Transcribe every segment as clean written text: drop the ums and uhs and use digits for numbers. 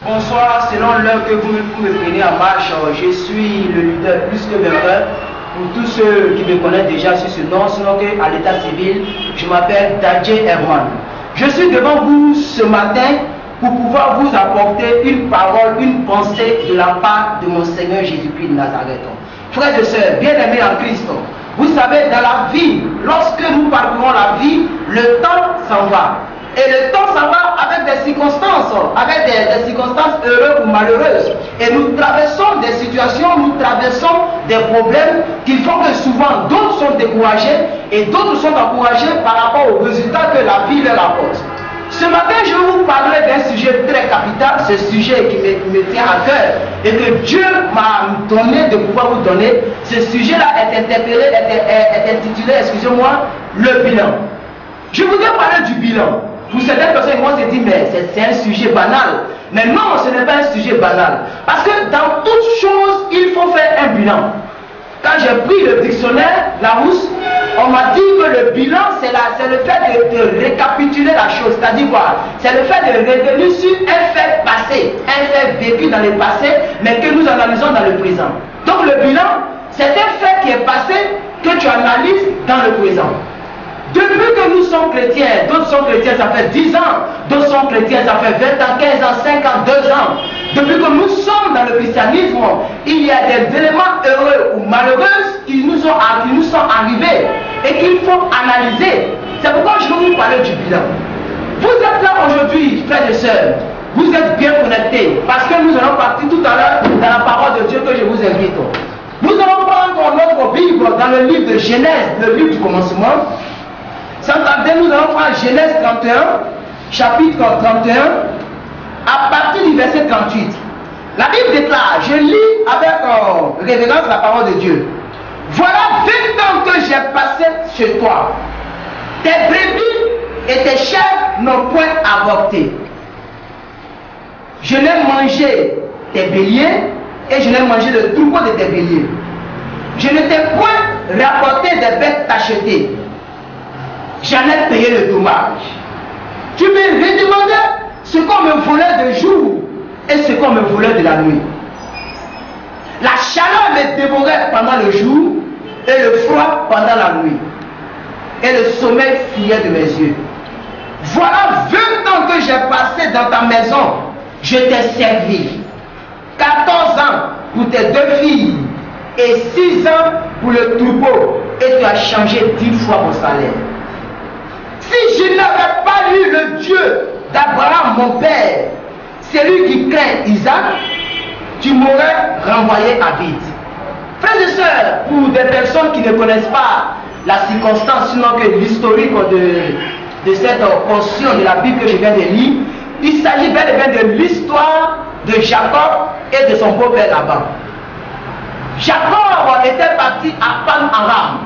Bonsoir, selon l'heure que vous me prenez en marche, je suis le leader plus que vainqueur. Pour tous ceux qui me connaissent déjà sur ce nom, sinon qu'à l'état civil, je m'appelle Dadje Herman. Je suis devant vous ce matin pour pouvoir vous apporter une parole, une pensée de la part de mon Seigneur Jésus-Christ de Nazareth. Frères et sœurs, bien-aimés en Christ, vous savez, dans la vie, lorsque nous parcourons la vie, le temps s'en va. Et le temps s'en va avec des circonstances, avec des circonstances heureuses ou malheureuses. Et nous traversons des situations, nous traversons des problèmes qui font que souvent d'autres sont découragés et d'autres sont encouragés par rapport aux résultats que la vie leur apporte. Ce matin, je vais vous parler d'un sujet très capital, ce sujet qui me tient à cœur et que Dieu m'a donné de pouvoir vous donner. Ce sujet-là est intitulé, excusez-moi, le bilan. Je voudrais parler du bilan. Pour certaines personnes, moi, se disent, mais c'est un sujet banal. Mais non, ce n'est pas un sujet banal. Parce que dans toute chose, il faut faire un bilan. Quand j'ai pris le dictionnaire, Larousse, on m'a dit que le bilan, c'est le fait de récapituler la chose. C'est-à-dire quoi? C'est le fait de revenir sur un fait passé, un fait vécu dans le passé, mais que nous analysons dans le présent. Donc le bilan, c'est un fait qui est passé, que tu analyses dans le présent. Depuis que nous sommes chrétiens, d'autres sont chrétiens, ça fait 10 ans, d'autres sont chrétiens, ça fait 20 ans, 15 ans, 5 ans, 2 ans. Depuis que nous sommes dans le christianisme, il y a des éléments heureux ou malheureux qui nous sont arrivés et qu'il faut analyser. C'est pourquoi je vais vous parler du bilan. Vous êtes là aujourd'hui, frères et sœurs, vous êtes bien connectés, parce que nous allons partir tout à l'heure dans la parole de Dieu que je vous invite. Nous allons prendre notre Bible dans le livre de Genèse, le livre du commencement. Sans tarder, nous allons prendre Genèse 31, chapitre 31, à partir du verset 38. La Bible déclare, je lis avec révérence la parole de Dieu. Voilà 20 ans que j'ai passé chez toi. Tes brebis et tes chèvres n'ont point avorté. Je n'ai mangé tes béliers et je n'ai mangé le troupeau de tes béliers. Je ne t'ai point rapporté des bêtes tachetées. J'en ai payé le dommage. Tu me redemandais ce qu'on me volait de jour et ce qu'on me volait de la nuit. La chaleur me dévorait pendant le jour et le froid pendant la nuit. Et le sommeil fuyait de mes yeux. Voilà 20 ans que j'ai passé dans ta maison. Je t'ai servi. 14 ans pour tes 2 filles et 6 ans pour le troupeau. Et tu as changé 10 fois mon salaire. Si je n'avais pas eu le Dieu d'Abraham, mon père, celui qui craint Isaac, tu m'aurais renvoyé à vide. Frères et sœurs, pour des personnes qui ne connaissent pas la circonstance, sinon que l'historique de cette portion de la Bible que je viens de lire, il s'agit bel et bien de l'histoire de Jacob et de son beau-père Laban. Jacob était parti à Pan-Aram.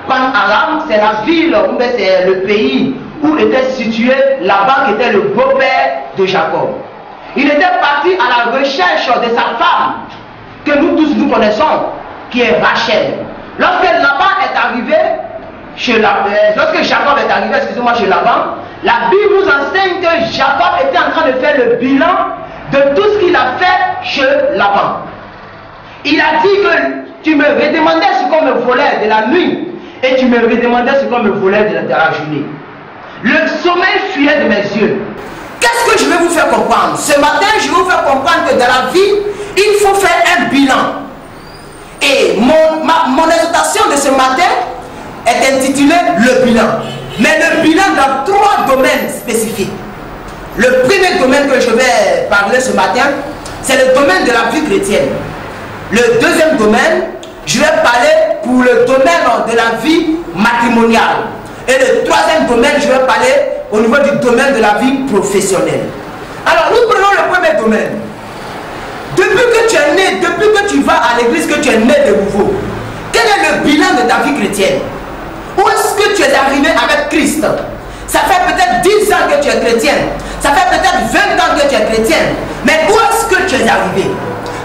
Pan-Aram, c'est la ville, ou c'est le pays où était situé Laban, qui était le beau-père de Jacob. Il était parti à la recherche de sa femme, que nous tous nous connaissons, qui est Rachel. Lorsque Laban est arrivé, lorsque Jacob est arrivé, excusez-moi, chez Laban, la Bible nous enseigne que Jacob était en train de faire le bilan de tout ce qu'il a fait chez Laban. Il a dit que tu me redemandais ce qu'on me volait de la nuit et tu me redemandais ce qu'on me volait de la journée. Le sommeil fuyait de mes yeux. Qu'est-ce que je vais vous faire comprendre? Ce matin, je vais vous faire comprendre que dans la vie, il faut faire un bilan. Et mon exhortation de ce matin est intitulée le bilan. Mais le bilan dans 3 domaines spécifiques. Le premier domaine que je vais parler ce matin, c'est le domaine de la vie chrétienne. Le deuxième domaine, je vais parler pour le domaine de la vie matrimoniale. Et le troisième domaine, je vais parler au niveau du domaine de la vie professionnelle. Alors, nous prenons le premier domaine. Depuis que tu es né, depuis que tu vas à l'église, que tu es né de nouveau, quel est le bilan de ta vie chrétienne? Où est-ce que tu es arrivé avec Christ? Ça fait peut-être 10 ans que tu es chrétien. Ça fait peut-être 20 ans que tu es chrétien. Mais où est-ce que tu es arrivé?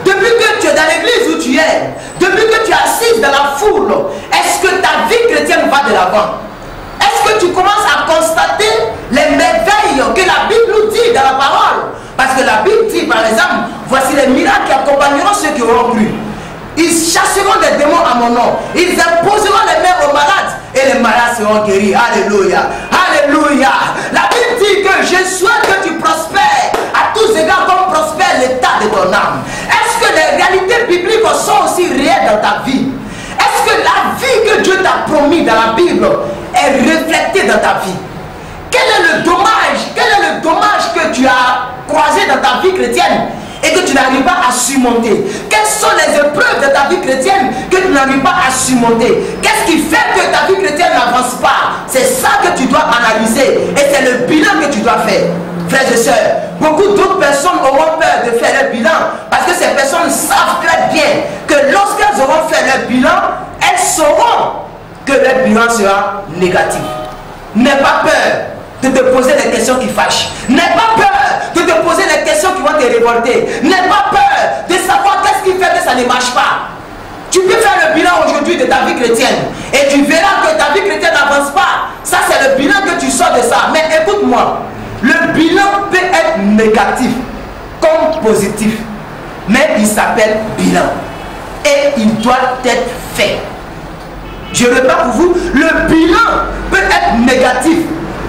Depuis que tu es dans l'église où tu es, depuis que tu es assise dans la foule, est-ce que ta vie chrétienne va de l'avant? Est-ce que tu commences à constater les merveilles que la Bible nous dit dans la parole? Parce que que la Bible dit par exemple, voici les miracles qui accompagneront ceux qui auront cru. Ils chasseront des démons à mon nom. Ils imposeront les mains aux malades et les malades seront guéris. Alléluia. Alléluia. La Bible dit que je souhaite que tu prospères à tous égards comme prospère l'état de ton âme. Est-ce que les réalités bibliques sont aussi réelles dans ta vie? Est-ce que la vie que Dieu t'a promis dans la Bible est reflétée dans ta vie? Quel est le dommage que tu as croisé dans ta vie chrétienne et que tu n'arrives pas à surmonter? Quelles sont les épreuves de ta vie chrétienne que tu n'arrives pas à surmonter? Qu'est-ce qui fait que ta vie chrétienne n'avance pas? C'est ça que tu dois analyser et c'est le bilan que tu dois faire. Frères et sœurs, beaucoup d'autres personnes auront peur de faire le bilan parce que ces personnes savent très bien que lorsqu'elles auront fait leur bilan, elles sauront que leur bilan sera négatif. N'aie pas peur de te poser des questions qui fâchent. N'aie pas peur de te poser des questions qui vont te révolter. N'aie pas peur de savoir qu'est-ce qui fait que ça ne marche pas. Tu peux faire le bilan aujourd'hui de ta vie chrétienne et tu verras que ta vie chrétienne n'avance pas. Ça, c'est le bilan que tu sors de ça. Mais écoute-moi, le bilan peut être négatif comme positif. Mais il s'appelle bilan. Et il doit être fait. Je ne veux pas pour vous, le bilan peut être négatif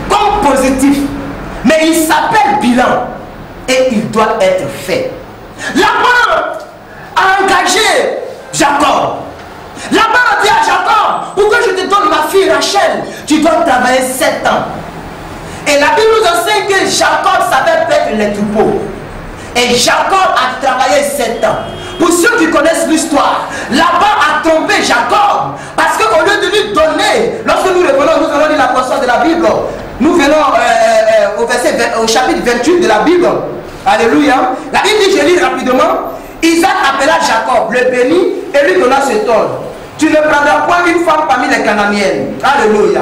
comme positif, mais il s'appelle bilan et il doit être fait. Laban a engagé Jacob. Laban a dit à Jacob, pour que je te donne ma fille Rachel, tu dois travailler 7 ans. Et la Bible nous enseigne que Jacob savait paître les troupeaux. Et Jacob a travaillé 7 ans. Pour ceux qui connaissent l'histoire, Laban a trompé Jacob. Parce qu'au lieu de lui donner, lorsque nous revenons, nous allons lire la portion de la Bible. Nous venons au chapitre 28 de la Bible. Alléluia. La Bible dit, je lis rapidement. Isaac appela Jacob, le bénit et lui donna cet ordre. Tu ne prendras point une femme parmi les Cananéennes. Alléluia.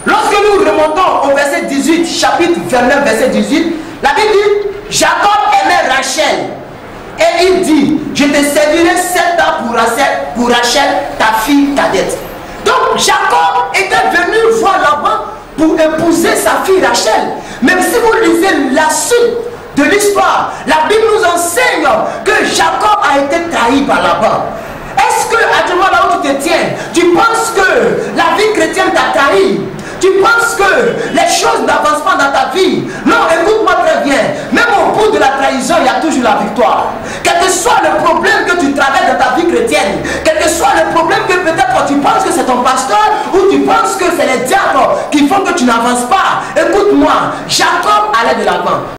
Lorsque nous remontons au verset 18, chapitre 29, verset 18, la Bible dit, Jacob aimait Rachel. Et il dit, je te servirai 7 ans pour Rachel, ta fille cadette. Donc Jacob était venu voir Laban pour épouser sa fille Rachel. Même si vous lisez la suite de l'histoire, la Bible nous enseigne que Jacob a été trahi par Laban. Est-ce que actuellement là où tu te tiens, tu penses que la vie chrétienne t'a trahi? Tu penses que les choses n'avancent pas dans ta vie? Non, écoute-moi très bien. Même au bout de la trahison, il y a toujours la victoire. Quel que soit le problème que tu traverses dans ta vie chrétienne,